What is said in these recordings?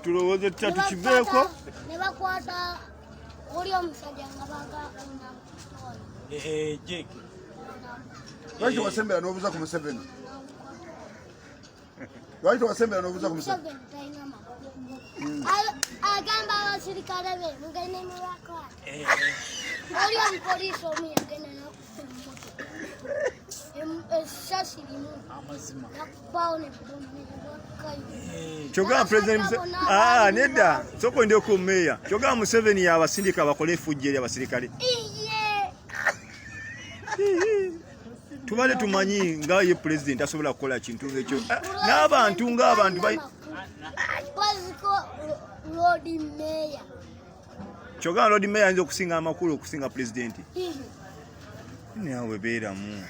Tulowooza tutya tukiveeko. Ne bakwata oli omusajja nga baga Jake. Lwaki wasembera n'obuuza ku Museveni? Lwaki wasembera n'obuuza ku Museveni? Agamba abasirikale be mugende mu bakwata. Oli omupoliisi omu yagenda n'akufa emmotoka. Essasi limu. Amazima. Nakubbaawo ne bakayo. Kyogera President nedda soko ndyeko meya. Kyogera Museveni yabasindika bakole effujjo eri abasirikale. Tubale tumanyi nga ye president asobola kukola kintu ekyo. N'abantu ng'abantu Lord Mayor. Kyogera Lord Mayor ayinza okusinga amakulu okusinga president. Nawe beeramu.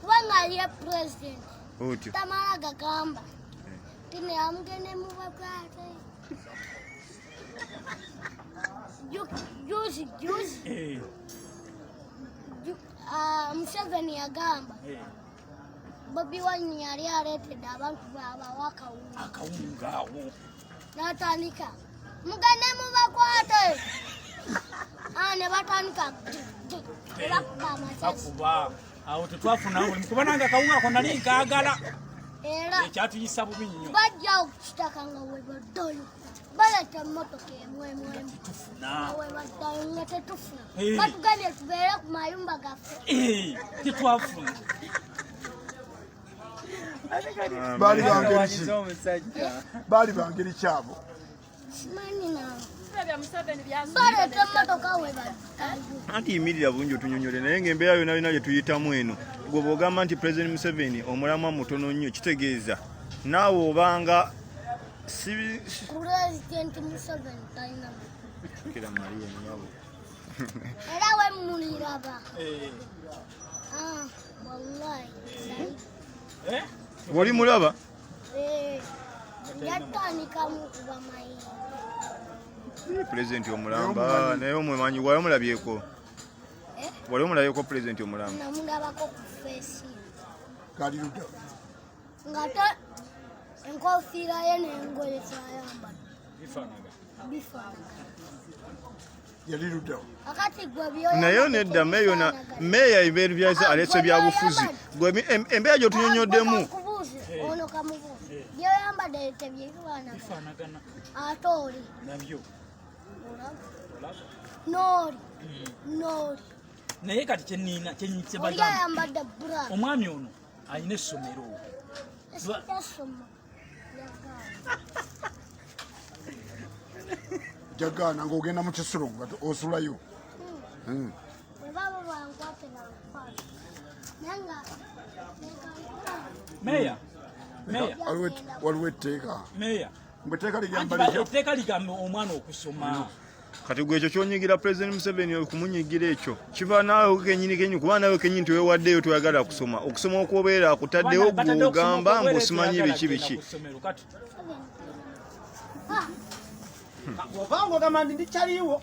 Kubanga ye president. Otyo. Tamala gagamba. Tine amugende mu bakwate. Juzi. Museveni yagamba. Bobi Wine yali aleetedde abantu akawunga awo. N'atandika mugende mu bakwate. Ne batandika bakuba amasasi. Awo tetwafuna kubanga akawunga ako nali nkaagala. Era ekyatuyisa bubi nnyo. Bajja okukitaka nga webaddayo. Baleta emmotoka emwemu. Webaddayo nga tetufuna. Batugambye tubeere ku mayumba gaffe. Tetwafuna. Baali bangeri kyabo. Simanyi naawe. Baleta emmotoka webaddayo. Anti yimirira bulungi otunyonyole naye ng'embeera yonna gye tuyitamu eno gwe bw'ogamba nti President Museveni omulamwa mutono nnyo kitegeeza naawe obanga President Museveni Talina. Kira Maria nyabo. Era we muliraba. Wallahi. Wali mulaba? Yatandika mu kuba mayi. President omulamba naye omwemanyi wali omulabyeko. Wali omulabyeko President omulamba. Namundabako ku face. Kali ludda. Ngata enkofiira ye n'engoye z'ayambala. Bifanaga. Yali ludda. Akati gwe byo. Naye nedda meya ebintu byase alese byabufuzi. Gwe embeera gy'otunyonyoddemu. Ono kamubuuze. By'oyambadde tebyefaanagana. Ate oli. Nabyo. Nooli. Naye kati kyenniina kyenyitse Oli ayambadde bra. Omwami ono alina essomero. Esoma. Jagaana ng'ogenda mu kisulo nga osulayo. Baba bankwate na mfano. Nanga. Meya. Waliwo etteeka. Meya. Mbeteeka ligamba litya? Etteeka ligamba omwana okusoma. Kati gwe ekyo kyonyigira President Museveni okumunyigira ekyo kiva naawe kennyini kuba naawe kennyini teweewaddeyo toyagala kusoma okusoma okwobeera akutaddewo gw'ogamba ng'osimanyi biki. Obanga ogamba ndi ndikyaliwo.